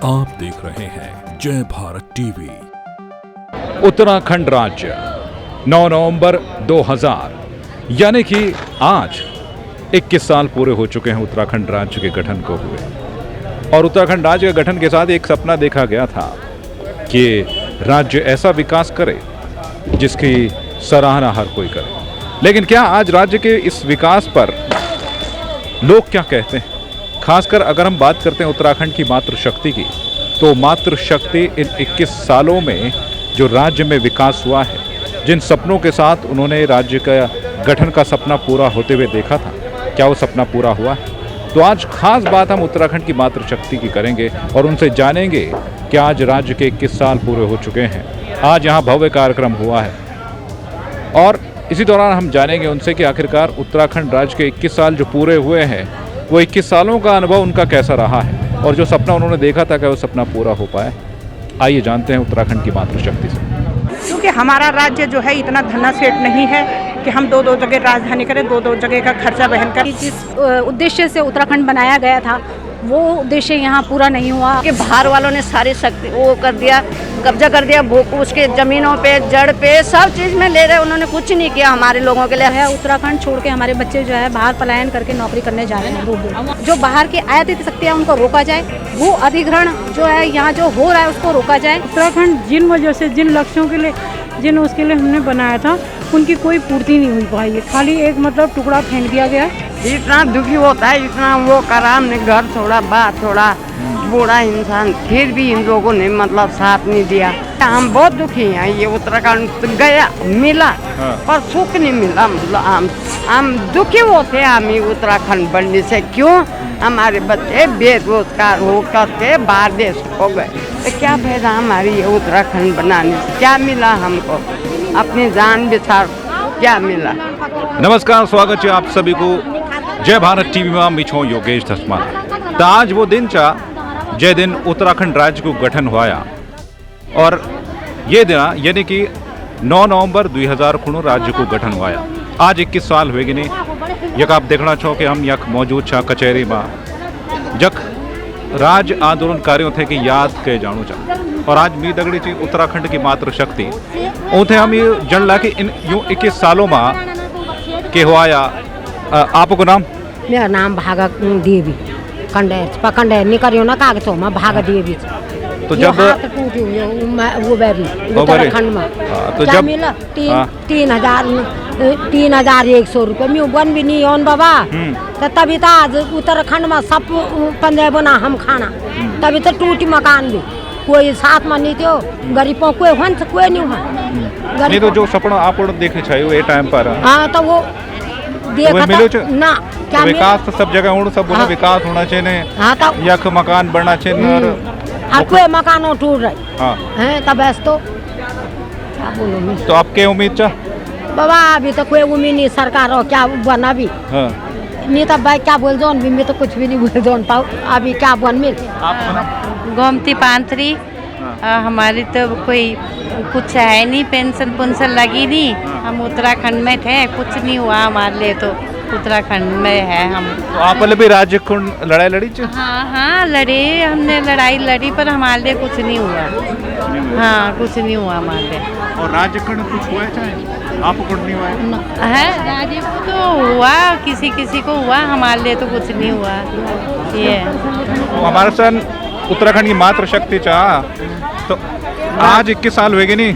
आप देख रहे हैं जय भारत टीवी। उत्तराखंड राज्य 9 नवंबर 2000 यानी कि आज 21 साल पूरे हो चुके हैं उत्तराखंड राज्य के गठन को हुए। और उत्तराखंड राज्य के गठन के साथ एक सपना देखा गया था कि राज्य ऐसा विकास करे जिसकी सराहना हर कोई करे। लेकिन क्या आज राज्य के इस विकास पर लोग क्या कहते हैं? खासकर अगर हम बात करते हैं उत्तराखंड की मातृशक्ति की, तो मातृशक्ति इन 21 सालों में जो राज्य में विकास हुआ है, जिन सपनों के साथ उन्होंने राज्य का गठन का सपना पूरा होते हुए देखा था, क्या वो सपना पूरा हुआ है? तो आज खास बात हम उत्तराखंड की मातृशक्ति की करेंगे और उनसे जानेंगे कि आज राज्य के 21 साल पूरे हो चुके हैं। आज यहाँ भव्य कार्यक्रम हुआ है और इसी दौरान हम जानेंगे उनसे कि आखिरकार उत्तराखंड राज्य के 21 साल जो पूरे हुए हैं, वो 21 सालों का अनुभव उनका कैसा रहा है और जो सपना उन्होंने देखा था क्या वो सपना पूरा हो पाया? आइए जानते हैं उत्तराखंड की मातृशक्ति से। क्योंकि हमारा राज्य जो है इतना धनासेठ नहीं है कि हम दो जगह राजधानी करें, दो जगह का खर्चा वहन करें। जिस उद्देश्य से उत्तराखंड बनाया गया था वो उद्देश्य यहाँ पूरा नहीं हुआ। कि बाहर वालों ने सारी शक्ति वो कर दिया, कब्जा कर दिया, उसके जमीनों पे, जड़ पे, सब चीज में ले रहे। उन्होंने कुछ नहीं किया हमारे लोगों के लिए। है उत्तराखंड छोड़ के हमारे बच्चे जो है बाहर पलायन करके नौकरी करने जा रहे हैं दूर दूर। जो बाहर की आयातित शक्तियाँ उनको रोका जाए, भू अधिग्रहण जो है यहाँ जो हो रहा है उसको रोका जाए। उत्तराखंड जिन वजह से, जिन लक्ष्यों के लिए, जिन उसके लिए हमने बनाया था, उनकी कोई पूर्ति नहीं हुई पाई है। खाली एक मतलब टुकड़ा फेंक दिया गया। इतना दुखी होता है, इतना वो करा, हमने घर छोड़ा, बात छोड़ा, बूढ़ा इंसान, फिर भी इन लोगों ने मतलब साथ नहीं दिया। हम बहुत दुखी हैं। ये उत्तराखंड गया मिला पर सुख नहीं मिला। मतलब हम दुखी होते हैं हम उत्तराखंड बनने से। क्यों? हमारे बच्चे बेरोजगार हो करके बाहर देश हो गए, तो क्या फायदा हमारी ये उत्तराखंड बनाने से? क्या मिला हमको? अपनी जान बिछाड़ क्या मिला? नमस्कार, स्वागत है आप सभी को जय भारत टीवी में। मैं छो योगेश धस्माना। तो आज वो दिन चा जय दिन उत्तराखंड राज्य को गठन हुआ और ये दिन यानी कि 9 नवंबर 2000 को राज्य को गठन हुआ। आज 21 साल हुए कि नहीं। यक आप देखना छो कि हम यक मौजूद छा कचहरी में जख राज आंदोलनकारियों थे कि याद के जानू चाह। और आज मी दगड़ी चीज उत्तराखंड की मातृशक्ति उथे हम ये जन ला कि इन यूं 21 सालों में के हुआ। आपको नाम? मेरा नाम भागा देवी कंडेर पकंडेर निकरियो ना कागजों में भागा देवी। तो जब टूटी वो बेरी उत्तराखंड में तो जब मिला 3,100 रुपये में बन भी नहीं ऑन बाबा। तो तभी तो आज उत्तराखंड में सब 15 बना हम खाना। तभी तो टूटी मकान भी कोई साथ में नहीं थे। गरीबों कोई हंस कोई नहीं हुआ। नहीं तो जो सपना आप देखे चाहिए ये टाइम पर। हाँ तो वो देखा ना क्या तो विकास तो सब जगह उन सब हाँ, विकास होना चाहिए। हाँ तो यख मकान बनना चाहिए और कोई मकान टूट रही हाँ हैं तब तो क्या बोलूँ। तो आपके उम्मीद चाह बाबा अभी तो कोई उम्मीद नहीं सरकार हो क्या बना भी हाँ। नहीं तब भाई क्या बोल दो मैं तो कुछ भी नहीं बोल दो पाऊ अभी क्या बन मिल। गोमती पांथरी हमारी तो कोई कुछ है नहीं, पेंशन लगी नहीं। हम उत्तराखंड में थे, कुछ नहीं हुआ हमारे लिए। तो उत्तराखंड में है हम। तो आप भी राज्य को लड़ाई लड़ी? हाँ लड़े, हमने लड़ाई लड़ी पर हमारे लिए कुछ नहीं हुआ। हाँ कुछ नहीं हुआ हमारे लिए। और राज्य को कुछ हुआ चाहे आपको नहीं हुआ है? राज्य को तो हुआ, किसी को हुआ, हमारे लिए तो कुछ नहीं हुआ। ये हमारे साथ उत्तराखंड की मातृशक्ति चाह। तो आज 21 साल हुए नहीं?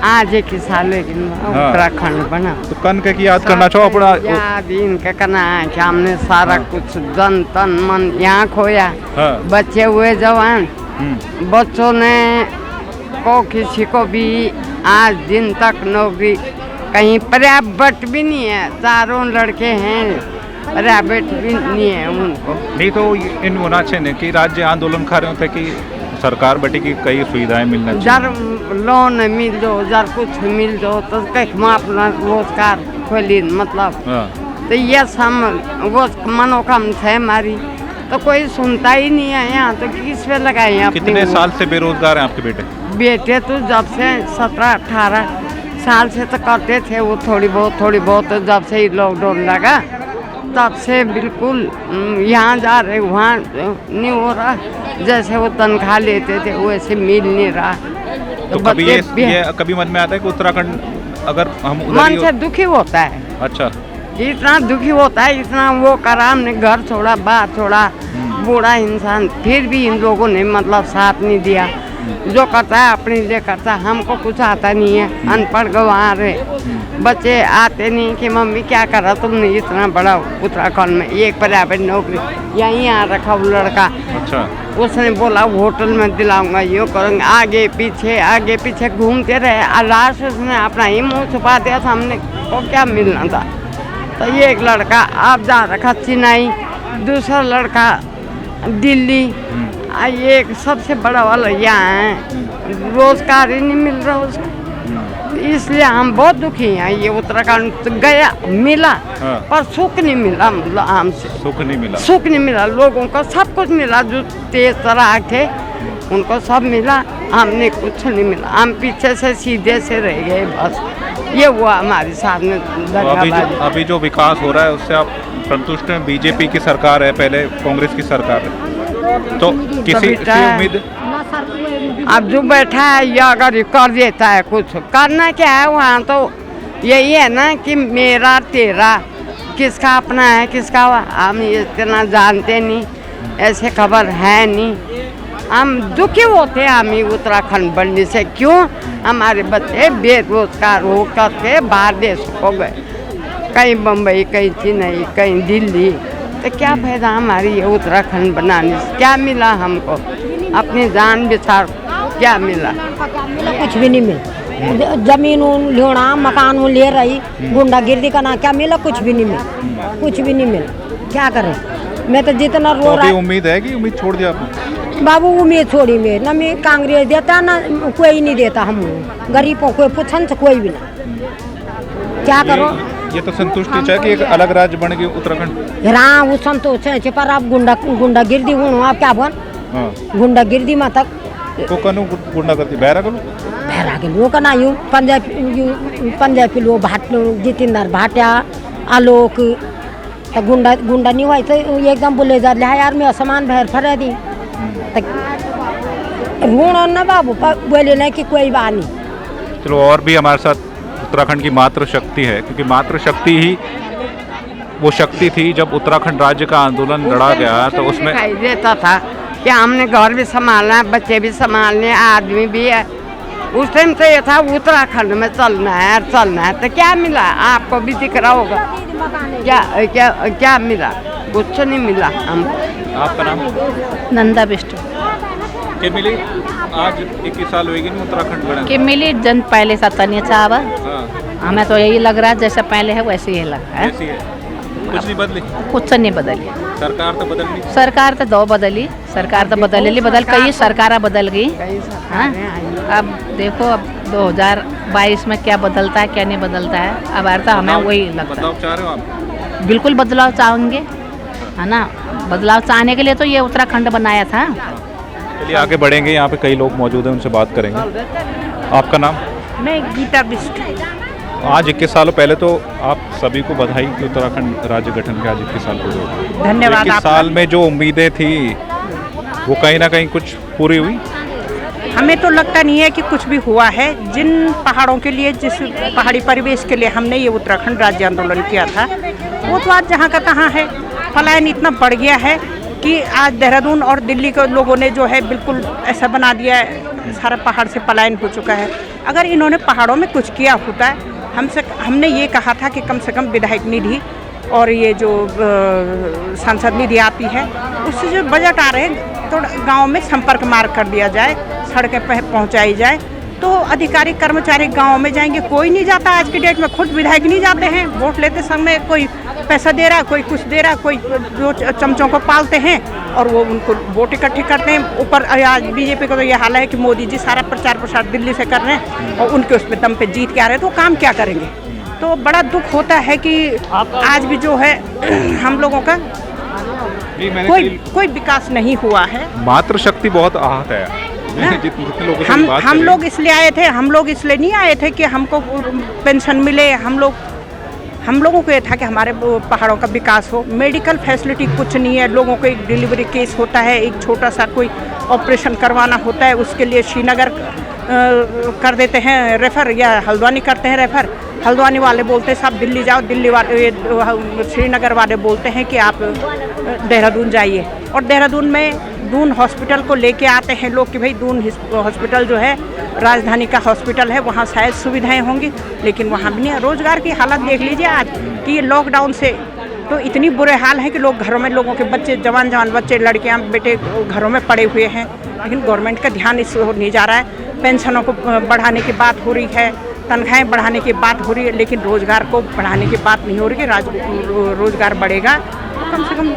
आज 21 साल हुए उत्तराखंड बना। तो कन के की याद करना चाहो अपना याद इनका करना है कि हमने सारा कुछ जन तन मन यहाँ खोया। बच्चे हुए जवान, बच्चों ने को किसी को भी आज दिन तक नौकरी कहीं पर्याप्त भी नहीं है। चारों लड़के हैं, पर्याप्त भी नहीं है उनको। नहीं तो इन होना चाहिए कि राज्य आंदोलनकारियों थे कि सरकार बटी की कई सुविधाएं मिलना चाहिए। जर लोन मिल जाओ, जर कुछ मिल जाओ तो कहीं अपना रोजगार खोली मतलब। तो ये हम वो मनोकामना है हमारी, तो कोई सुनता ही नहीं है यहाँ। तो किस पे लगाए? कितने साल से बेरोजगार हैं आपके बेटे? बेटे तो जब से 17-18 साल से तो करते थे वो थोड़ी बहुत जब से ही लॉकडाउन लगा तब से बिल्कुल यहाँ जा रहे वहाँ नहीं हो रहा। जैसे वो तनख्वाह लेते थे वैसे मिल नहीं रहा। तो कभी ये कभी मन में आता है कि उत्तराखंड अगर हम मन से दुखी होता है। अच्छा, इतना दुखी होता है, इतना वो करा, हमने घर छोड़ा, बाहर छोड़ा, बूढ़ा इंसान, फिर भी इन लोगों ने मतलब साथ नहीं दिया। जो करता है अपने लिए करता है, हमको कुछ आता नहीं है, अनपढ़ गंवार है, बच्चे आते नहीं कि मम्मी क्या करा तुमने इतना बड़ा उत्तराखंड में, एक प्राइवेट नौकरी यहीं आ रखा वो लड़का। अच्छा, उसने बोला होटल में दिलाऊंगा, यो करूँगा, आगे पीछे घूमते रहे। लास्ट उसने अपना ही मुँह छुपा दिया था, हमने को क्या मिलना था। तो ये एक लड़का आप जा रखा चेन्नई, दूसरा लड़का दिल्ली, ये एक सबसे बड़ा वाला यहाँ है, रोजगार ही नहीं मिल रहा उसको। इसलिए हम बहुत दुखी हैं। ये उत्तराखंड तो गया मिला, हाँ। पर सुख नहीं मिला, मतलब हमसे सुख नहीं मिला। लोगों को सब कुछ मिला, जो तेज तरह थे उनको सब मिला, हमने कुछ नहीं मिला। हम पीछे से सीधे से रह गए, बस ये हुआ हमारे साथ में। तो अभी जो विकास हो रहा है उससे आप संतुष्ट हैं? बीजेपी की सरकार है, पहले कांग्रेस की सरकार है, तो किसी उम्मीद? अब जो बैठा है या अगर कर देता है कुछ, करना क्या है वहाँ, तो यही है ना कि मेरा तेरा, किसका अपना है किसका, हम इतना जानते नहीं, ऐसे खबर है नहीं। हम दुखी होते हैं हम ही उत्तराखंड बनने से। क्यों? हमारे बच्चे बेरोजगार हो करके बाहर देश को गए, कहीं बम्बई, कहीं चेन्नई, कहीं दिल्ली। तो क्या फायदा हमारी ये उत्तराखंड बनाने से? क्या मिला हमको? अपनी जान बिछाड़ क्या मिला? कुछ भी नहीं मिला। जमीन लेना, मकान ले रही, गुंडागिर्दी का ना क्या मिला? कुछ भी नहीं मिला, कुछ भी नहीं मिला। क्या करें? मैं तो जितना रो रहा। उम्मीद है कि उम्मीद छोड़ दिया आपने? बाबू उम्मीद छोड़ी मैं ना, मैं कांग्रेस देता ना कोई नहीं देता, हम गरीबों को पूछन से कोई भी ना। क्या करो? ये तो संतुष्टि चाहिए कि एक अलग राज्य बन गई उत्तराखंड। हाँ वो संतोष है, पर आप गुंडागिर्दी हूँ, आप क्या बन गुंडागिर्दी में तक तो कनु गुंडा करती बहरा के लोग का ना यूँ पंजाबी लोग भाट जितेंद्र भाटिया आलोक तो गुंडा नहीं हुआ तो एकदम बोले जा रहा यार मैं असमान भैर फरा दी ऋण ना बाबू बोले नहीं कि कोई बात नहीं। चलो, और भी हमारे साथ उत्तराखंड की मातृशक्ति है, क्योंकि मातृशक्ति ही वो शक्ति थी जब उत्तराखंड राज्य का आंदोलन लड़ा गया, तो उसमें देता था कि हमने घर भी संभालना है, बच्चे भी संभालने, आदमी भी है। उस टाइम तो ये था उत्तराखंड में चलना है, तो क्या मिला? आपको भी दिख रहा होगा क्या क्या क्या मिला? कुछ नहीं मिला हमको। आपका नाम? नंदा बिष्ट के मिली आज 21 साल होगी नहीं उत्तराखंड बना के मिली जन पहले सा तनिया चाहवा। हमें तो यही लग रहा है जैसे पहले है वैसे ही लग रहा है। कुछ नहीं बदली? कुछ नहीं बदली। सरकार तो बदल गई, सरकार तो दो बदली, सरकार तो बदल कई सरकारें बदल गई। हाँ, अब देखो अब 2022 में क्या बदलता है क्या नहीं बदलता है। अब अर्थ हमें वही लगता है। बदलाव चाह रहे हो आप? बिल्कुल बदलाव चाहेंगे, है ना। बदलाव चाहने के लिए तो ये उत्तराखंड बनाया था। चलिए आगे बढ़ेंगे, यहाँ पे कई लोग मौजूद हैं, उनसे बात करेंगे। आपका नाम? मैं गीता बिष्ट। आज 21 सालों पहले तो आप सभी को बधाई कि उत्तराखंड राज्य गठन के आज 21 साल पूरे हुए। धन्यवाद। 21 साल में जो उम्मीदें थी वो कहीं ना कहीं कुछ पूरी हुई? हमें तो लगता नहीं है कि कुछ भी हुआ है। जिन पहाड़ों के लिए, जिस पहाड़ी परिवेश के लिए हमने ये उत्तराखंड राज्य आंदोलन किया था, वो तो आज जहाँ का तहाँ है। पलायन इतना बढ़ गया है कि आज देहरादून और दिल्ली के लोगों ने जो है बिल्कुल ऐसा बना दिया है, सारा पहाड़ से पलायन हो चुका है। अगर इन्होंने पहाड़ों में कुछ किया होता है, हमने ये कहा था कि कम से कम विधायक निधि और ये जो सांसद निधि आती है उससे जो बजट आ रहे हैं तो गांव में संपर्क मार्ग कर दिया जाए, सड़कें पहुंचाई जाए, तो अधिकारी कर्मचारी गांव में जाएंगे। कोई नहीं जाता आज की डेट में, खुद विधायक नहीं जाते हैं। वोट लेते समय कोई पैसा दे रहा है, कोई कुछ दे रहा है, कोई जो चमचों को पालते हैं और वो उनको वोट इकट्ठे करते हैं। ऊपर आज बीजेपी का तो ये हाल है कि मोदी जी सारा प्रचार प्रसार दिल्ली से कर रहे हैं और उनके उस पर दम पे जीत के आ रहे हैं, तो काम क्या करेंगे। तो बड़ा दुख होता है कि आज भी जो है हम लोगों का कोई विकास नहीं हुआ है। मातृशक्ति बहुत आहत है। हम लोग इसलिए आए थे, हम लोग इसलिए नहीं आए थे कि हमको पेंशन मिले। हम लोग हम लोगों को ये था कि हमारे पहाड़ों का विकास हो। मेडिकल फैसिलिटी कुछ नहीं है, लोगों को एक डिलीवरी केस होता है, एक छोटा सा कोई ऑपरेशन करवाना होता है, उसके लिए श्रीनगर कर देते हैं रेफ़र, या हल्द्वानी करते हैं रेफ़र। हल्द्वानी वाले बोलते हैं साहब दिल्ली जाओ, दिल्ली वाले श्रीनगर वाले बोलते हैं कि आप देहरादून जाइए। और देहरादून में दून हॉस्पिटल को लेके आते हैं लोग कि भाई दून हॉस्पिटल जो है राजधानी का हॉस्पिटल है, वहाँ शायद सुविधाएं होंगी, लेकिन वहाँ भी नहीं है। रोज़गार की हालत देख लीजिए आज कि ये लॉकडाउन से तो इतनी बुरे हाल है कि लोग घरों में, लोगों के बच्चे, जवान बच्चे, लड़कियाँ, बेटे घरों में पड़े हुए हैं, लेकिन गवर्नमेंट का ध्यान इस ओर नहीं जा रहा है। पेंशनों को बढ़ाने की बात हो रही है, तनख्वाहें बढ़ाने की बात हो रही है, लेकिन रोज़गार को बढ़ाने की बात नहीं हो रही कि रोज़गार बढ़ेगा तो कम से कम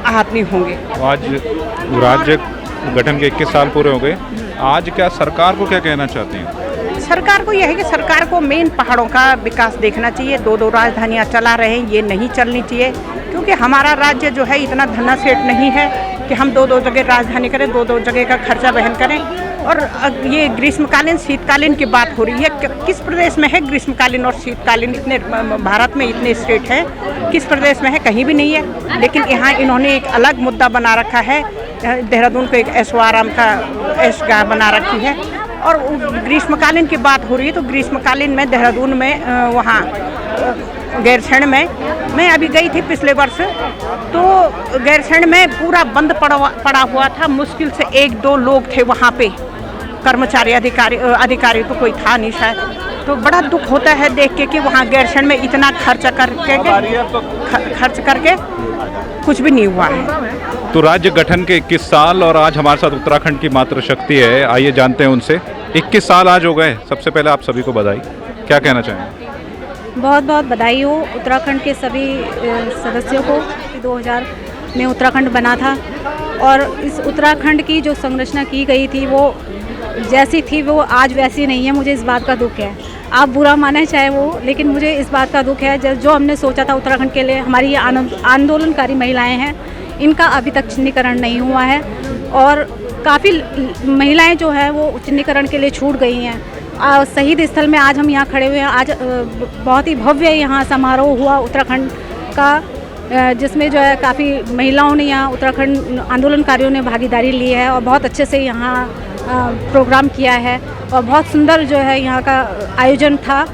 आहत नहीं होंगे। आज राज्य गठन के 21 साल पूरे हो गए, आज क्या सरकार को क्या कहना चाहती हैं? सरकार को यह है कि सरकार को मेन पहाड़ों का विकास देखना चाहिए। दो राजधानियां चला रहे हैं, ये नहीं चलनी चाहिए, क्योंकि हमारा राज्य जो है इतना धनासेठ नहीं है कि हम दो जगह राजधानी करें, दो जगह का खर्चा वहन करें। और ये ग्रीष्मकालीन शीतकालीन की बात हो रही है, किस प्रदेश में है ग्रीष्मकालीन और शीतकालीन? इतने भारत में इतने स्टेट हैं, किस प्रदेश में है? कहीं भी नहीं है। लेकिन यहाँ इन्होंने एक अलग मुद्दा बना रखा है, देहरादून को एक ऐशो आराम का ऐशगाह बना रखी है। और ग्रीष्मकालीन की बात हो रही है तो ग्रीष्मकालीन में देहरादून में वहाँ गैरसैंण में मैं अभी गई थी पिछले वर्ष, तो गैरसैंण में पूरा बंद पड़ा हुआ था। मुश्किल से 1-2 लोग थे वहाँ पे, कर्मचारी, अधिकारी तो कोई था नहीं शायद। तो बड़ा दुख होता है देख के कि वहाँ गैरसैंण में इतना खर्च करके कुछ भी नहीं हुआ है। तो राज्य गठन के 21 साल और आज हमारे साथ उत्तराखंड की मातृशक्ति है, आइए जानते हैं उनसे। 21 साल आज हो गए, सबसे पहले आप सभी को बधाई, क्या कहना चाहेंगे? बहुत बहुत बधाई हो उत्तराखंड के सभी सदस्यों को। 2000 में उत्तराखंड बना था और इस उत्तराखंड की जो संरचना की गई थी वो जैसी थी वो आज वैसी नहीं है। मुझे इस बात का दुख है, आप बुरा माने चाहे वो, लेकिन मुझे इस बात का दुख है जो हमने सोचा था उत्तराखंड के लिए, हमारी ये आंदोलनकारी महिलाएं हैं, इनका अभी तक चिन्हीकरण नहीं हुआ है। और काफ़ी महिलाएं जो है वो चिन्हीकरण के लिए छूट गई हैं। शहीद स्थल में आज हम यहाँ खड़े हुए हैं। आज बहुत ही भव्य यहाँ समारोह हुआ उत्तराखंड का, जिसमें जो है काफ़ी महिलाओं ने, यहाँ उत्तराखंड आंदोलनकारियों ने भागीदारी ली है और बहुत अच्छे से यहाँ प्रोग्राम किया है और बहुत सुंदर जो है यहाँ का आयोजन था।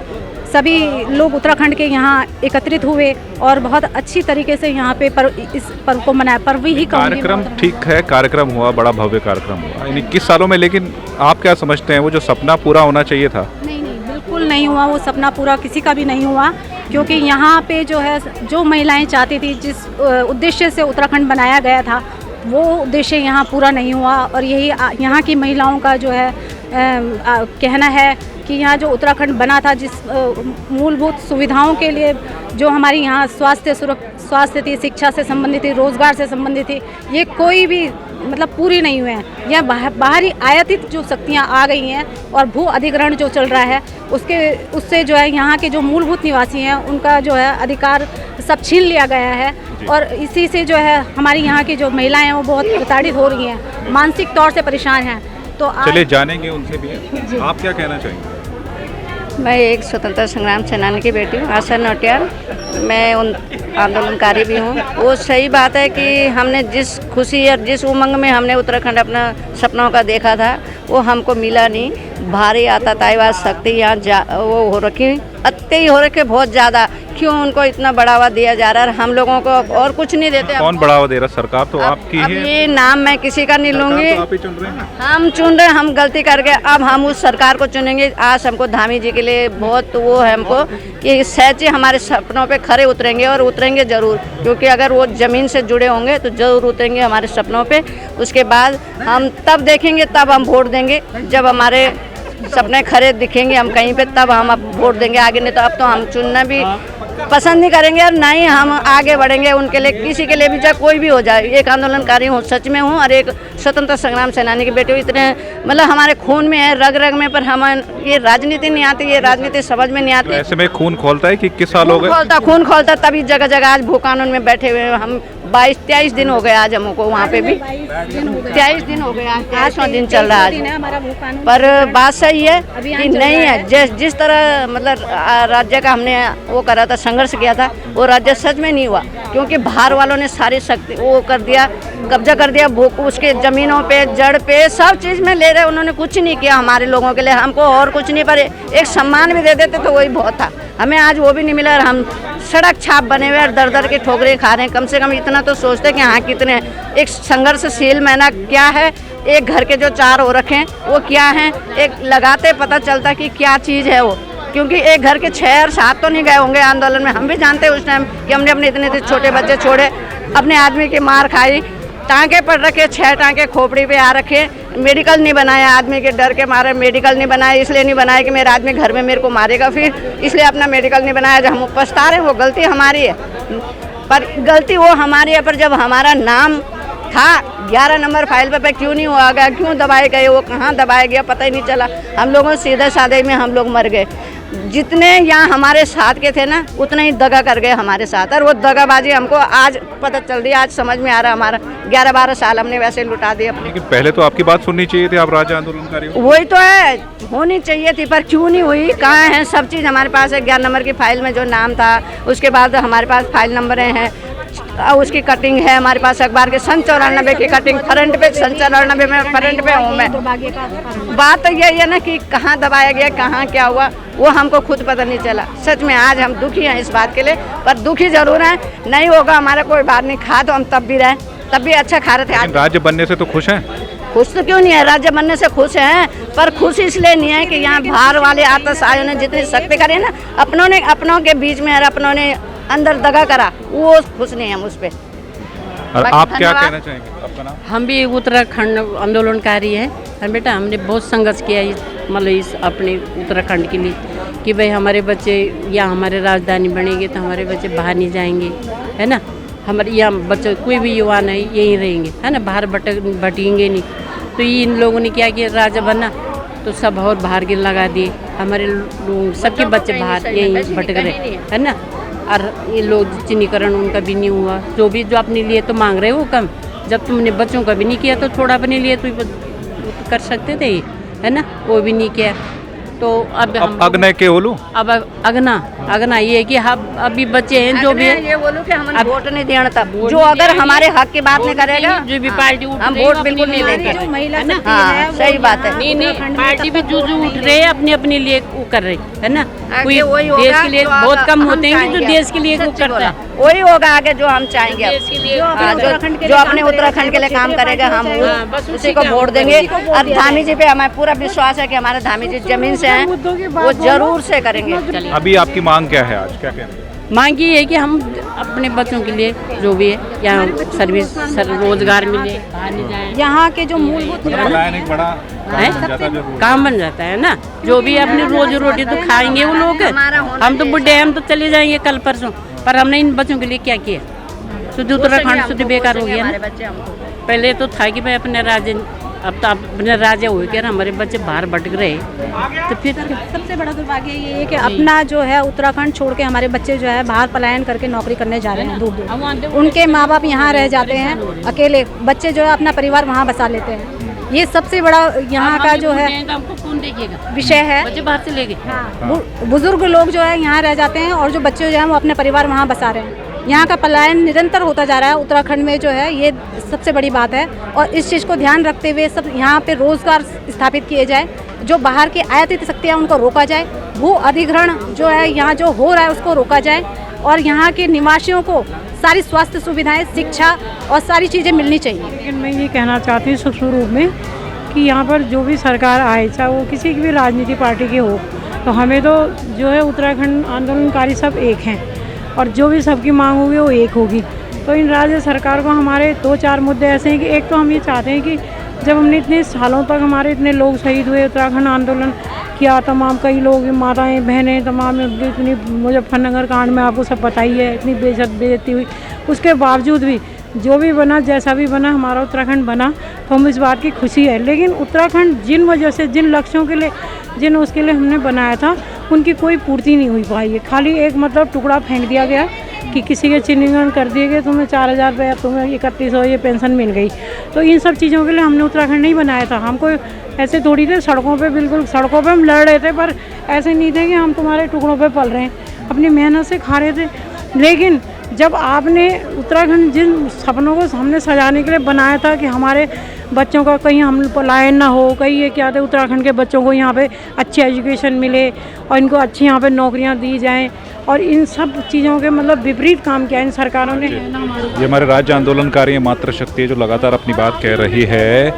सभी लोग उत्तराखंड के यहाँ एकत्रित हुए और बहुत अच्छी तरीके से यहाँ पे इस पर्व को मनाया। पर्व ही कार्यक्रम ठीक है, कार्यक्रम हुआ, बड़ा भव्य कार्यक्रम हुआ इन 21 सालों में, लेकिन आप क्या समझते हैं वो जो सपना पूरा होना चाहिए था? नहीं, बिल्कुल नहीं हुआ वो सपना पूरा, किसी का भी नहीं हुआ, क्योंकि यहाँ पे जो है जो महिलाएं चाहती थी, जिस उद्देश्य से उत्तराखंड बनाया गया था, वो उद्देश्य यहाँ पूरा नहीं हुआ। और यही यहाँ की महिलाओं का जो है कहना है कि यहाँ जो उत्तराखंड बना था, जिस मूलभूत सुविधाओं के लिए जो हमारी यहाँ स्वास्थ्य थी, शिक्षा से संबंधित थी, रोज़गार से संबंधित थी, ये कोई भी मतलब पूरी नहीं हुए हैं। यह बाहरी आयातित जो शक्तियाँ आ गई हैं और भू अधिग्रहण जो चल रहा है उससे जो है यहाँ के जो मूलभूत निवासी हैं उनका जो है अधिकार सब छीन लिया गया है। और इसी से जो है हमारी यहाँ की जो महिलाएं हैं वो बहुत प्रताड़ित हो रही हैं, मानसिक तौर से परेशान हैं। तो चलिए जानेंगे उनसे भी, आप क्या कहना चाहेंगे? मैं एक स्वतंत्रता संग्राम सेनानी की बेटी हूँ, आशा नौटियाल। मैं उन आंदोलनकारी भी हूँ। वो सही बात है कि हमने जिस खुशी और जिस उमंग में हमने उत्तराखंड अपना सपनों का देखा था वो हमको मिला नहीं। भारी आतताईवाद शक्ति यहाँ वो हो रखी, अत्याचार हो रखे बहुत ज़्यादा। क्यों उनको इतना बढ़ावा दिया जा रहा है? हम लोगों को और कुछ नहीं देते। कौन बढ़ावा दे रहा? सरकार तो आपकी अब है। ये नाम मैं किसी का नहीं लूँगी, तो आप ही चुन रहे हैं। हम चुन रहे हैं, हम गलती करके अब हम उस सरकार को चुनेंगे। आज हमको धामी जी के लिए बहुत वो है हमको कि सच्चे हमारे सपनों पे खरे उतरेंगे और उतरेंगे ज़रूर, क्योंकि अगर वो ज़मीन से जुड़े होंगे तो ज़रूर उतरेंगे हमारे सपनों पे। उसके बाद हम तब देखेंगे, तब हम वोट देंगे, जब हमारे सपने खरे दिखेंगे हम कहीं पे, तब हम अब वोट देंगे। आगे नहीं तो अब तो हम चुनना भी पसंद नहीं करेंगे और ना ही हम आगे बढ़ेंगे उनके लिए, किसी के लिए भी, चाहे कोई भी हो जाए। एक आंदोलनकारी हूँ, सच में हूँ, और एक स्वतंत्र संग्राम सेनानी के बेटे हूँ। इतने मतलब हमारे खून में है, रग रग में, पर हम ये राजनीति नहीं आती, ये राजनीति समझ में नहीं आती। तो ऐसे में खून खोलता है कि किस साल हो गए? खून खोलता तभी जगह जगह आज भू कानून में बैठे हुए हैं। हम 22-23 दिन हो गए आज हमको वहाँ पे भी 23 दिन हो गए, 23वां दिन चल रहा है आज। पर बात सही है कि नहीं है, जिस तरह मतलब राज्य का हमने वो करा था, संघर्ष किया था, वो राज्य सच में नहीं हुआ, क्योंकि बाहर वालों ने सारी शक्ति वो कर दिया, कब्जा कर दिया, उसके ज़मीनों पे, जड़ पे, सब चीज़ में ले रहे। उन्होंने कुछ नहीं किया हमारे लोगों के लिए, हमको और कुछ नहीं, पर एक सम्मान भी दे देते तो वही बहुत था। हमें आज वो भी नहीं मिला और हम सड़क छाप बने हुए और दर दर के ठोकरे खा रहे हैं। कम से कम इतना तो सोचते कि हाँ कितने एक संघर्षशील महीना क्या है, एक घर के जो 4 हो रखे हैं वो क्या हैं, एक लगाते पता चलता कि क्या चीज़ है वो, क्योंकि एक घर के 6 और 7 तो नहीं गए होंगे आंदोलन में। हम भी जानते हैं उस टाइम कि हमने अपने इतने छोटे बच्चे छोड़े, अपने आदमी की मार खाई, टाँके पड़ रखे, 6 टाँके खोपड़ी पे आ रखे, मेडिकल नहीं बनाया, आदमी के डर के मारे मेडिकल नहीं बनाया। इसलिए नहीं बनाया कि मेरा आदमी घर में मेरे को मारेगा फिर, इसलिए अपना मेडिकल नहीं बनाया। जब हम पछता रहे हैं वो गलती हमारी है, पर गलती वो हमारी है, पर जब हमारा नाम था 11 नंबर फाइल पे क्यों नहीं हुआ गया, क्यों दबाए गए, वो कहाँ दबाया गया पता ही नहीं चला। हम लोगों सीधे साधे में हम लोग मर गए। जितने यहाँ हमारे साथ के थे ना उतना ही दगा कर गए हमारे साथ, और वो दगाबाजी हमको आज पता चल रही है, आज समझ में आ रहा। हमारा 11-12 साल हमने वैसे लुटा दिए अपने। लेकिन पहले तो आपकी बात सुननी चाहिए थी, आप राज्य आंदोलनकारी हो। वही तो है, होनी चाहिए थी, पर क्यों नहीं हुई, कहाँ है सब चीज़। हमारे पास है 11 नंबर की फाइल में जो नाम था, उसके बाद हमारे पास फाइल नंबर हैं, उसकी कटिंग है हमारे पास, अखबार के सन 94 की कटिंग, फ्रंट पे सन 94 में फ्रंट पे हूँ मैं। बात तो यही है ना कि कहाँ दबाया गया, कहाँ क्या हुआ, वो हमको खुद पता नहीं चला। सच में आज हम दुखी हैं इस बात के लिए, पर दुखी जरूर हैं। नहीं होगा हमारा कोई बात नहीं, खा तो हम तब भी रहे, तब भी अच्छा खा रहे थे। आज राज्य बनने से तो खुश हैं? खुश तो क्यों नहीं है, राज्य बनने से खुश हैं, पर खुश इसलिए नहीं है कि यहाँ बाहर वाले आतशबाजियों ने जितनी सख्ती करी ना, अपनों के बीच में और अपनों ने अंदर दगा करा, वो खुश नहीं है उस पर। और आप क्या कहना चाहेंगे? आपका नाम? हम भी उत्तराखंड आंदोलनकारी हैं। और बेटा हमने बहुत संघर्ष किया मतलब इस अपने उत्तराखंड के लिए कि भाई हमारे बच्चे या हमारे राजधानी बनेंगे तो हमारे बच्चे बाहर नहीं जाएंगे, है ना। हमारे यहाँ बच्चे कोई भी युवा नहीं यहीं रहेंगे, है ना, बाहर भटकेंगे नहीं। तो ये इन लोगों ने क्या किया, राज्य बना तो सब और बाहर के लगा दिए, हमारे लोग सबके बच्चे बाहर यहीं भटक रहे, है ना। और ये लोग चिन्हीकरण उनका भी नहीं हुआ, जो अपने लिए तो मांग रहे हो कम, जब तुमने बच्चों का भी नहीं किया तो थोड़ा अपने लिए तो कर सकते थे, है ना, वो भी नहीं किया। तो अब हम अग्नय के बोलूं, अब अगना ये है कि हम अभी बच्चे हैं जो भी ये बोलूं कि हम वोट नहीं देना था, जो अगर हमारे हक की बात नहीं करेगा जो भी पार्टी हम वोट बिल्कुल नहीं देंगे। हाँ सही बात है, नहीं पार्टी भी जो उठ रहे हैं अपने लिए वो कर रहे है ना। कोई देश के लिए बहुत कम होते हैं जो देश के लिए वो करता है, वही होगा आगे जो हम चाहेंगे, जो अपने उत्तराखंड के लिए काम करेगा हम उसी को वोट देंगे। और धामी जी पे हमें पूरा विश्वास है कि हमारे धामी जी जमीन से हैं, वो जरूर से करेंगे। अभी आपकी मांग क्या है आज, क्या कहना है? मांग ये है कि हम अपने बच्चों के लिए जो भी है यहाँ रोजगार मिले, बाहर नहीं जाए। यहाँ के जो मूलभूत काम बन जाता है ना, जो भी अपनी रोजी रोटी तो खाएंगे वो लोग। हम तो बुढ़े हम तो चले जाएंगे कल परसों, पर हमने इन बच्चों के लिए क्या किया। शुद्ध उत्तराखंड शुद्ध बेकार हो गया ना। पहले तो था कि भाई अपने राज्य, अब तो अपने राज्य हो गया, हमारे बच्चे बाहर भटक रहे, तो फिर सबसे बड़ा दुर्भाग्य ये है कि अपना जो है उत्तराखंड छोड़ के हमारे बच्चे जो है बाहर पलायन करके नौकरी करने जा रहे हैं दूर दूर। उनके माँ बाप यहाँ रह जाते हैं अकेले, बच्चे जो है अपना परिवार वहाँ बसा लेते हैं। ये सबसे बड़ा यहाँ का जो है विषय है। बच्चे बाहर से ले गए, हाँ, बुजुर्ग लोग जो है यहाँ रह जाते हैं और जो बच्चे जो है वो अपने परिवार वहाँ बसा रहे हैं। यहाँ का पलायन निरंतर होता जा रहा है उत्तराखंड में जो है, ये सबसे बड़ी बात है। और इस चीज़ को ध्यान रखते हुए सब यहाँ पे रोजगार स्थापित किए जाए, जो बाहर की आयातित शक्तियाँ उनको रोका जाए, भू अधिग्रहण जो है यहाँ जो हो रहा है उसको रोका जाए, और यहाँ के निवासियों को सारी स्वास्थ्य सुविधाएं, शिक्षा और सारी चीज़ें मिलनी चाहिए। लेकिन मैं ये कहना चाहती हूँ सूक्ष्म रूप में कि यहाँ पर जो भी सरकार आए, चाहे वो किसी की भी राजनीति पार्टी के हो, तो हमें तो जो है उत्तराखंड आंदोलनकारी सब एक हैं, और जो भी सबकी मांग होगी वो एक होगी। तो इन राज्य सरकार को हमारे 2-4 मुद्दे ऐसे हैं कि एक तो हम ये चाहते हैं कि जब हमने इतने सालों तक हमारे इतने लोग शहीद हुए, उत्तराखंड आंदोलन किया, तमाम कई लोग, माताएं बहनें तमाम, इतनी मुजफ्फरनगर कांड में आपको सब पता ही है, इतनी बेइज्जती हुई, उसके बावजूद भी जो भी बना, जैसा भी बना, हमारा उत्तराखंड बना, तो हम इस बात की खुशी है। लेकिन उत्तराखंड जिन वजह से, जिन लक्ष्यों के लिए, उसके लिए हमने बनाया था, उनकी कोई पूर्ति नहीं हुई पाई है। खाली एक मतलब टुकड़ा फेंक दिया गया कि किसी के चिन्हीकरण कर दिए गए, तुम्हें 4,000 रुपये, तुम्हें 3100 ये पेंशन मिल गई। तो इन सब चीज़ों के लिए हमने उत्तराखंड नहीं बनाया था। हमको ऐसे थोड़ी थे, सड़कों पे बिल्कुल सड़कों पे हम लड़ रहे थे, पर ऐसे नहीं थे कि हम तुम्हारे टुकड़ों पे पल रहे हैं, अपनी मेहनत से खा रहे थे। लेकिन जब आपने उत्तराखंड जिन सपनों को हमने सजाने के लिए बनाया था कि हमारे बच्चों का कहीं हम पलायन ना हो, कहीं ये क्या थे उत्तराखंड के बच्चों को यहाँ पे अच्छी एजुकेशन मिले और इनको अच्छी यहाँ पे नौकरियाँ दी जाएं, और इन सब चीज़ों के मतलब विपरीत काम किया इन सरकारों ने। ये हमारे राज्य आंदोलनकारी मातृशक्ति जो लगातार अपनी बात कह रही है।